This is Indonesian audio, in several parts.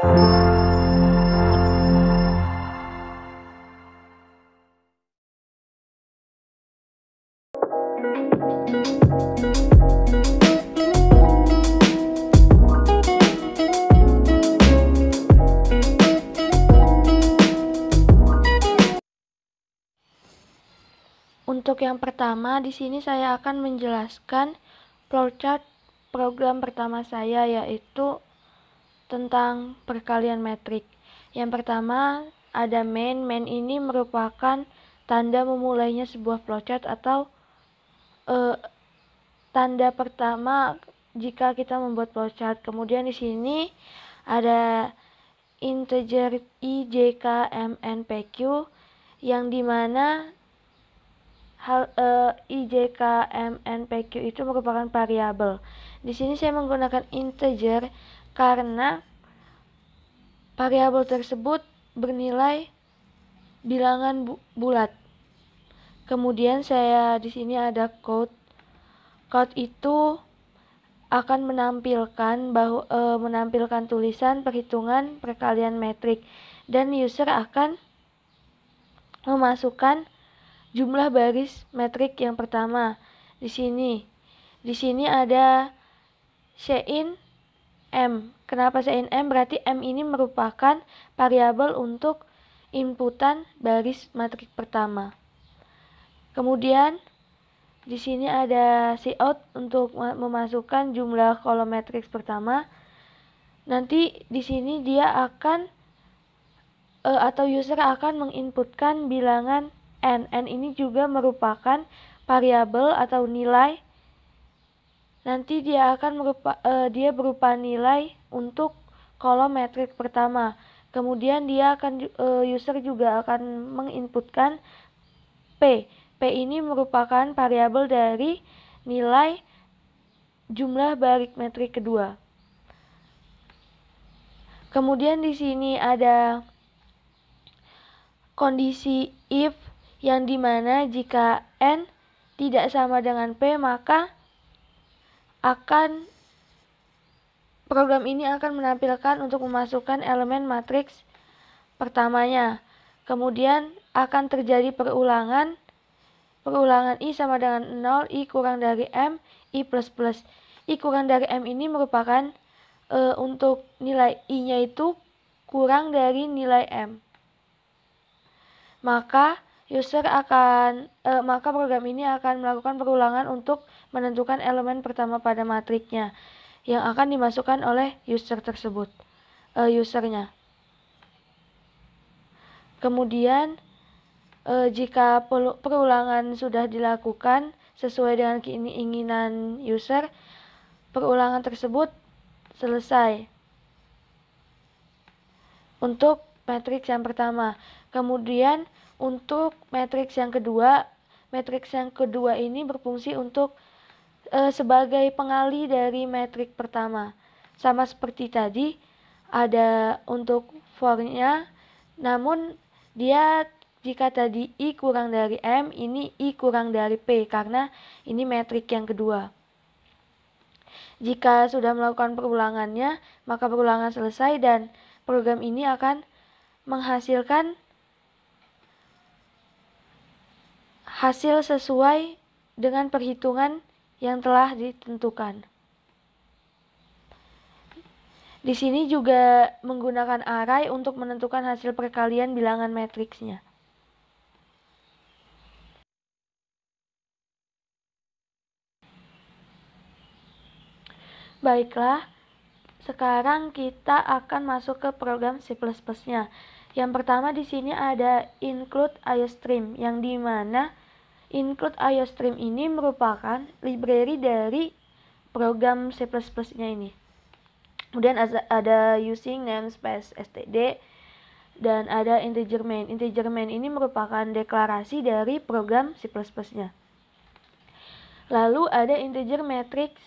Untuk yang pertama, di sini saya akan menjelaskan flowchart program pertama saya, yaitu tentang perkalian metrik. Yang pertama ada main. Main ini merupakan tanda memulainya sebuah flowchart atau tanda pertama jika kita membuat flowchart. Kemudian di sini ada integer I, J, K, M, N, P, Q, yang dimana I, J, K, M, N, P, Q itu merupakan variabel. Di sini saya menggunakan integer karena variabel tersebut bernilai bilangan bulat. Kemudian saya di sini ada code. Code itu akan menampilkan tulisan perhitungan perkalian metrik, dan user akan memasukkan jumlah baris metrik yang pertama. Di sini ada Cin M. Kenapa Cin M? Berarti M ini merupakan variabel untuk inputan baris metrik pertama. Kemudian di sini ada cout untuk memasukkan jumlah kolom matriks pertama. Nanti di sini dia akan atau user akan menginputkan bilangan n. N ini juga merupakan variabel atau nilai. Nanti dia akan berupa nilai untuk kolom matriks pertama. Kemudian user juga akan menginputkan P. P ini merupakan variabel dari nilai jumlah baris metrik kedua. Kemudian di sini ada kondisi if, yang dimana jika N tidak sama dengan P, maka program ini akan menampilkan untuk memasukkan elemen matriks pertamanya. Kemudian akan terjadi perulangan I sama dengan 0, I kurang dari M, I plus plus. I kurang dari M ini merupakan untuk nilai I-nya itu kurang dari nilai M. Maka program ini akan melakukan perulangan untuk menentukan elemen pertama pada matriknya yang akan dimasukkan oleh usernya. Kemudian jika perulangan sudah dilakukan sesuai dengan keinginan user, perulangan tersebut selesai untuk matriks yang pertama. Kemudian untuk matriks yang kedua ini berfungsi untuk sebagai pengali dari matriks pertama. Sama seperti tadi, ada untuk for-nya, namun dia jika tadi I kurang dari M, ini I kurang dari P, karena ini metrik yang kedua. Jika sudah melakukan perulangannya, maka perulangan selesai dan program ini akan menghasilkan hasil sesuai dengan perhitungan yang telah ditentukan. Di sini juga menggunakan array untuk menentukan hasil perkalian bilangan matriksnya. Baiklah, sekarang kita akan masuk ke program C++-nya. Yang pertama di sini ada include IOStream, yang dimana include IOStream ini merupakan library dari program C++-nya ini. Kemudian ada using namespace std dan ada integer main. Integer main ini merupakan deklarasi dari program C++-nya. Lalu ada integer matrix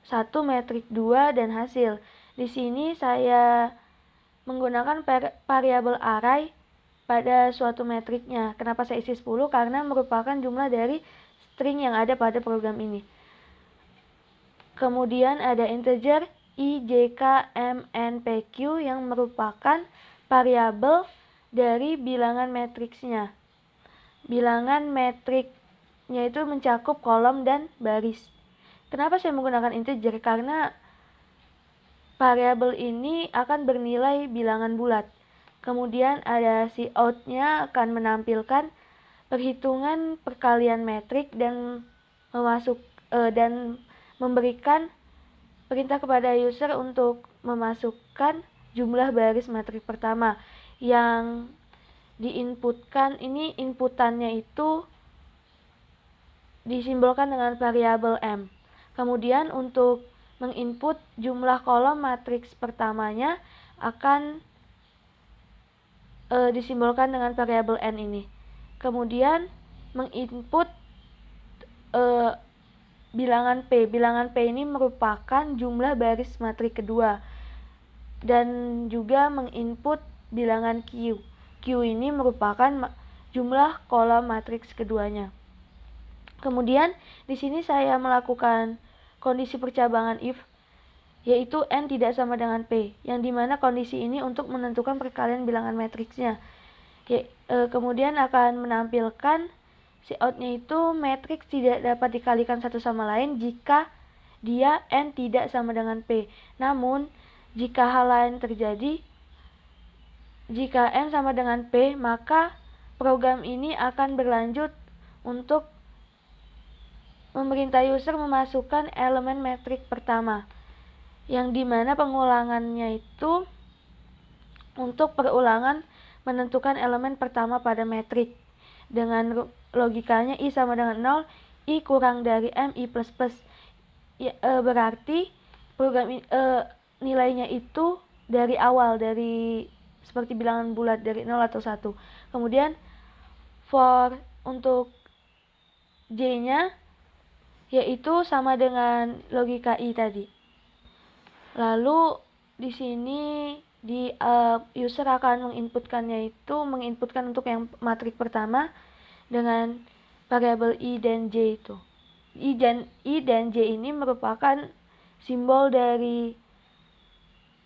1, matrix 2, dan hasil. Di sini saya menggunakan variabel array pada suatu matriknya. Kenapa saya isi 10? Karena merupakan jumlah dari string yang ada pada program ini. Kemudian ada integer I, J, K, M, N, P, Q yang merupakan variabel dari bilangan matriksnya. Bilangan matriknya itu mencakup kolom dan baris. Kenapa saya menggunakan integer? Karena variabel ini akan bernilai bilangan bulat. Kemudian ada cout-nya akan menampilkan perhitungan perkalian metrik dan memberikan perintah kepada user untuk memasukkan jumlah baris matrik pertama yang diinputkan. Ini inputannya itu disimbolkan dengan variabel M. Kemudian untuk menginput jumlah kolom matriks pertamanya akan disimbolkan dengan variabel N ini. Kemudian menginput bilangan P. Bilangan P ini merupakan jumlah baris matrik kedua. Dan juga menginput bilangan Q. Q ini merupakan jumlah kolom matriks keduanya. Kemudian di sini saya melakukan kondisi percabangan if, yaitu N tidak sama dengan P, yang dimana kondisi ini untuk menentukan perkalian bilangan matriksnya. Kemudian akan menampilkan cout-nya itu matriks tidak dapat dikalikan satu sama lain jika dia N tidak sama dengan P. Namun jika hal lain terjadi, jika N sama dengan P, maka program ini akan berlanjut untuk memerintah user memasukkan elemen metrik pertama, yang dimana pengulangannya itu untuk perulangan menentukan elemen pertama pada metrik. Dengan logikanya I sama dengan 0, I kurang dari M, I plus plus. Berarti program nilainya itu dari awal, dari seperti bilangan bulat dari 0 atau 1. Kemudian for untuk J-nya yaitu sama dengan logika I tadi. Lalu di sini user akan menginputkan untuk yang matrik pertama dengan variabel I dan J itu. I dan J ini merupakan simbol dari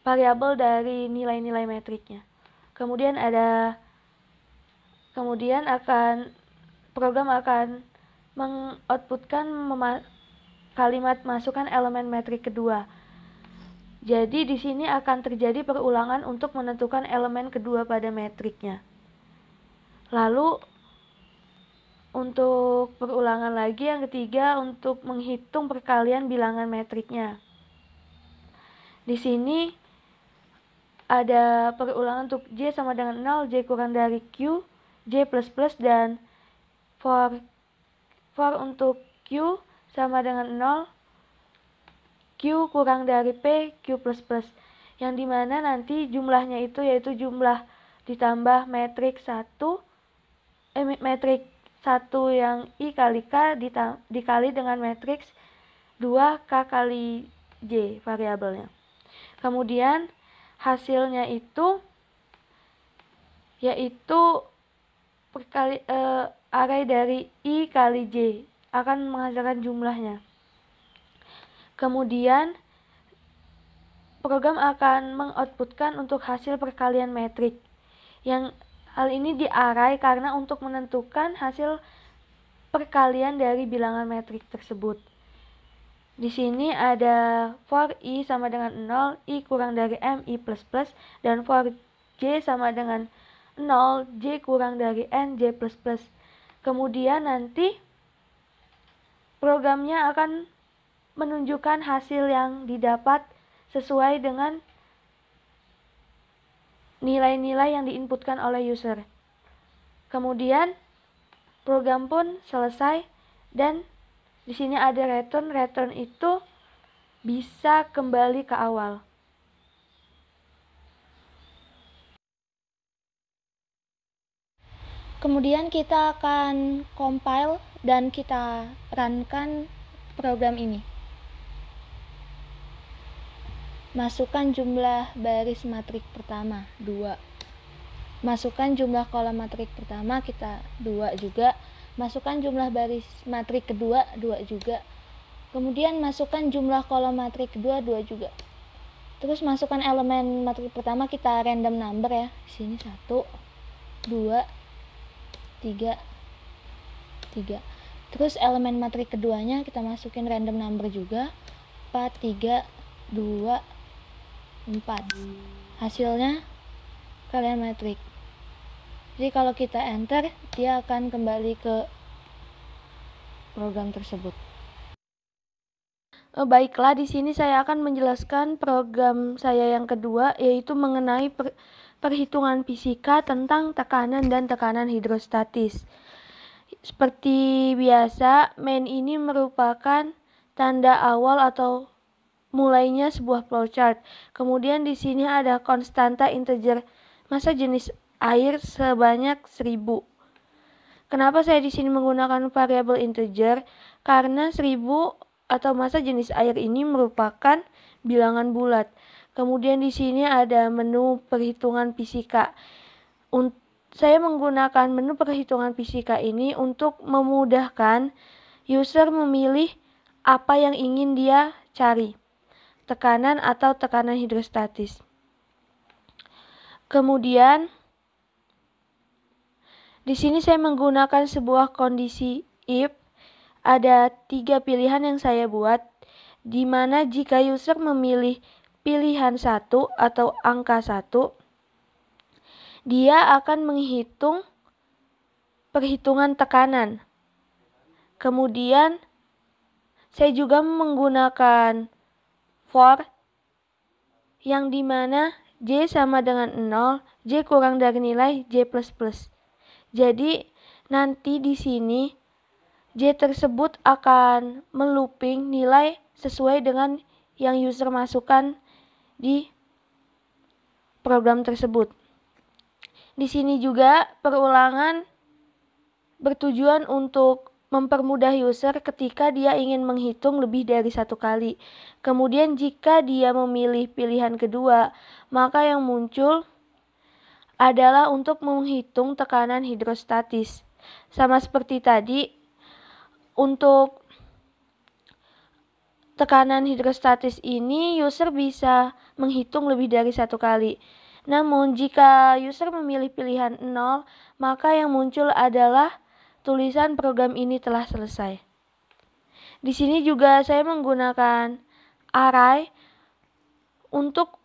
variabel dari nilai-nilai metriknya. Kemudian program akan mengoutputkan kalimat masukkan elemen metrik kedua. Jadi di sini akan terjadi perulangan untuk menentukan elemen kedua pada metriknya. Lalu untuk perulangan lagi yang ketiga untuk menghitung perkalian bilangan metriknya. Di sini ada perulangan untuk J sama dengan 0, J kurang dari Q, J plus plus, dan for untuk Q sama dengan 0, Q kurang dari P, Q plus plus, yang dimana nanti jumlahnya itu yaitu jumlah ditambah metrik 1 yang I kali K dikali dengan matriks 2K kali J variabelnya. Kemudian hasilnya itu yaitu array dari I kali J akan menghasilkan jumlahnya. Kemudian program akan mengoutputkan untuk hasil perkalian metrik, yang hal ini di-array karena untuk menentukan hasil perkalian dari bilangan metrik tersebut. Di sini ada for I sama dengan 0, I kurang dari M, I plus plus, dan for J sama dengan 0, J kurang dari N, J plus plus. Kemudian nanti programnya akan menunjukkan hasil yang didapat sesuai dengan nilai-nilai yang diinputkan oleh user. Kemudian program pun selesai dan di sini ada return. Return itu bisa kembali ke awal. Kemudian kita akan compile dan kita runkan program ini. Masukkan jumlah baris matrik pertama 2. Masukkan jumlah kolom matrik pertama kita 2 juga. Masukkan jumlah baris matrik kedua 2 juga. Kemudian masukkan jumlah kolom matrik kedua 2 juga. Terus masukkan elemen matrik pertama, kita random number ya. Di sini 1, 2, 3, 3. Terus elemen matrik keduanya kita masukin random number juga, 4, 3, 2, 4. Hasilnya kalian matrik. Jadi kalau kita enter, dia akan kembali ke program tersebut. Baiklah, di sini saya akan menjelaskan program saya yang kedua, yaitu mengenai perhitungan fisika tentang tekanan dan tekanan hidrostatis. Seperti biasa, main ini merupakan tanda awal atau mulainya sebuah flowchart. Kemudian di sini ada konstanta integer massa jenis air sebanyak 1000. Kenapa saya di sini menggunakan variabel integer? Karena 1000 atau massa jenis air ini merupakan bilangan bulat. Kemudian di sini ada menu perhitungan fisika. Saya menggunakan menu perhitungan fisika ini untuk memudahkan user memilih apa yang ingin dia cari, tekanan atau tekanan hidrostatis. Kemudian di sini saya menggunakan sebuah kondisi if. Ada 3 pilihan yang saya buat, di mana jika user memilih pilihan 1 atau angka 1, dia akan menghitung perhitungan tekanan. Kemudian saya juga menggunakan for yang dimana J sama dengan 0, J kurang dari nilai J++. Jadi nanti di sini J tersebut akan melooping nilai sesuai dengan yang user masukkan di program tersebut. Di sini juga perulangan bertujuan untuk mempermudah user ketika dia ingin menghitung lebih dari 1 kali. Kemudian jika dia memilih pilihan kedua, maka yang muncul adalah untuk menghitung tekanan hidrostatis. Sama seperti tadi, untuk tekanan hidrostatis ini user bisa menghitung lebih dari 1 kali. Namun jika user memilih pilihan 0, maka yang muncul adalah tulisan program ini telah selesai. Di sini juga saya menggunakan array untuk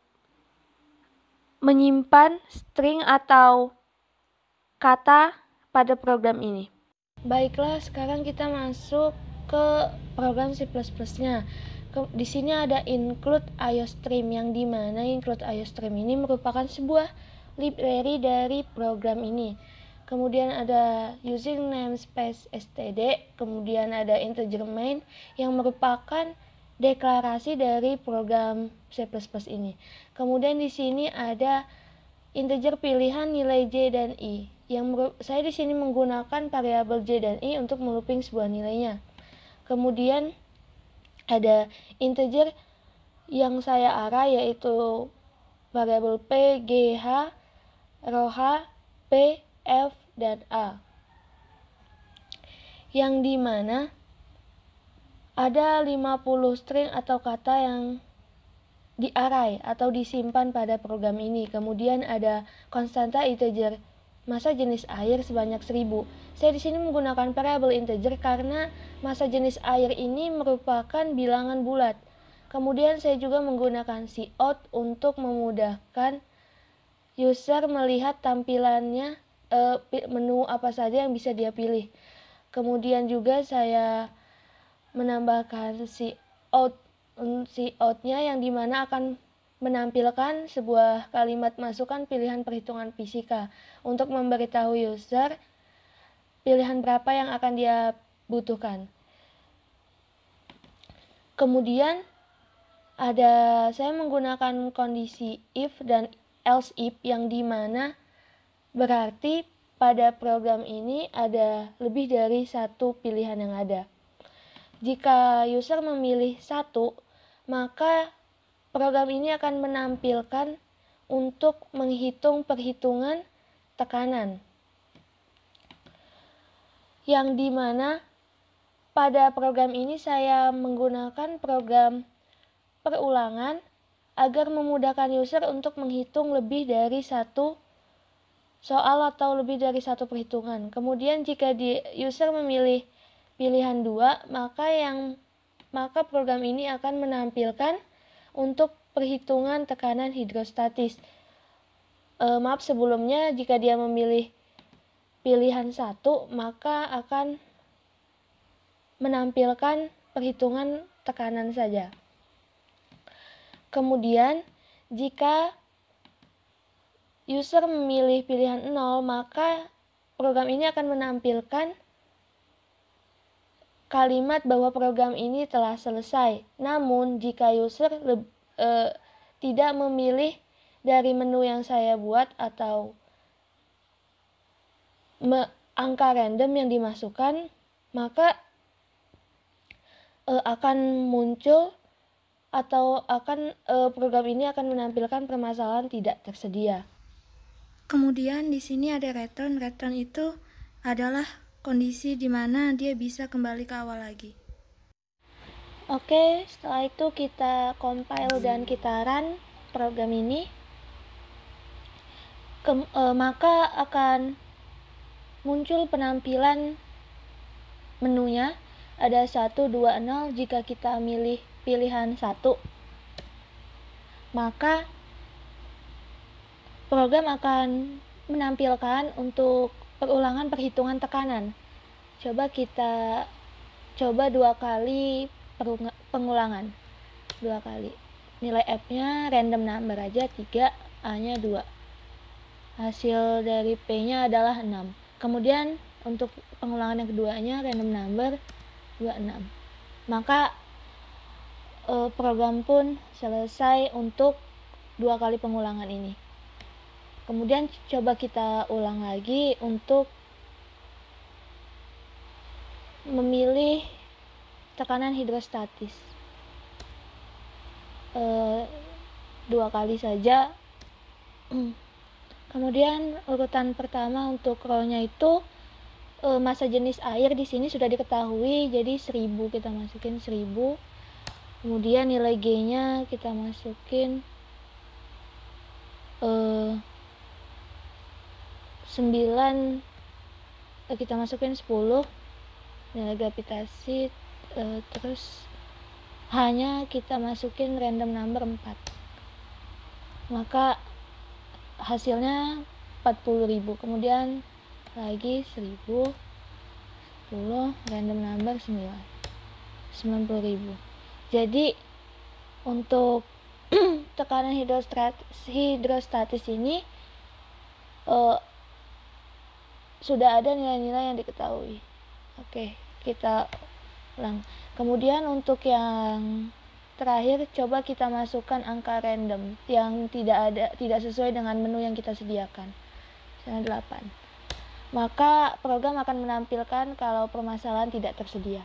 menyimpan string atau kata pada program ini. Baiklah, sekarang kita masuk ke program C++-nya. Di sini ada include IOStream, yang dimana include IOStream ini merupakan sebuah library dari program ini. Kemudian ada using namespace std, kemudian ada integer main yang merupakan deklarasi dari program C++ ini. Kemudian di sini ada integer pilihan nilai J dan I. Saya di sini menggunakan variabel J dan I untuk melooping sebuah nilainya. Kemudian ada integer yang saya array, yaitu variabel P, G, H, rho H, P, F, dan A. Yang dimana ada 50 string atau kata yang di array atau disimpan pada program ini. Kemudian ada konstanta integer massa jenis air sebanyak 1000. Saya di sini menggunakan variabel integer karena massa jenis air ini merupakan bilangan bulat. Kemudian saya juga menggunakan cout untuk memudahkan user melihat tampilannya, menu apa saja yang bisa dia pilih. Kemudian juga saya menambahkan cout-nya yang dimana akan menampilkan sebuah kalimat masukan pilihan perhitungan fisika untuk memberitahu user pilihan berapa yang akan dia butuhkan. Kemudian saya menggunakan kondisi if dan else if, yang dimana berarti pada program ini ada lebih dari satu pilihan yang ada. Jika user memilih 1, maka program ini akan menampilkan untuk menghitung perhitungan tekanan, yang dimana pada program ini saya menggunakan program perulangan agar memudahkan user untuk menghitung lebih dari satu soal atau lebih dari satu perhitungan. Kemudian jika user memilih pilihan 2, maka program ini akan menampilkan untuk perhitungan tekanan hidrostatis. Maaf sebelumnya, jika dia memilih pilihan 1, maka akan menampilkan perhitungan tekanan saja. Kemudian jika user memilih pilihan 0, maka program ini akan menampilkan kalimat bahwa program ini telah selesai. Namun jika user tidak memilih dari menu yang saya buat atau angka random yang dimasukkan, maka akan muncul atau program ini akan menampilkan permasalahan tidak tersedia. Kemudian di sini ada return. Return itu adalah kondisi di mana dia bisa kembali ke awal lagi. Oke, setelah itu kita compile dan kita run program ini. Maka akan muncul penampilan menunya. Ada 1, 2, 0. Jika kita milih pilihan 1, maka program akan menampilkan untuk perulangan perhitungan tekanan. Kita coba 2 kali pengulangan. 2 kali. Nilai F-nya random number aja, 3, A-nya 2. Hasil dari P-nya adalah 6. Kemudian untuk pengulangan yang keduanya random number 26. Maka program pun selesai untuk 2 kali pengulangan ini. Kemudian coba kita ulang lagi untuk memilih tekanan hidrostatis. 2 kali saja. Kemudian urutan pertama untuk row-nya itu massa jenis air di sini sudah diketahui, jadi 1000 kita masukin 1000. Kemudian nilai G-nya kita masukin 9, kita masukin 10. Nilai gravitasi terus H-nya kita masukin random number 4. Maka hasilnya 40.000. Kemudian lagi 1000, 10, random number 9, 90.000. Jadi untuk tekanan hidrostatis ini sudah ada nilai-nilai yang diketahui. Oke, kita ulang. Kemudian untuk yang terakhir, coba kita masukkan angka random yang tidak sesuai dengan menu yang kita sediakan. Misalnya 8. Maka program akan menampilkan kalau permasalahan tidak tersedia.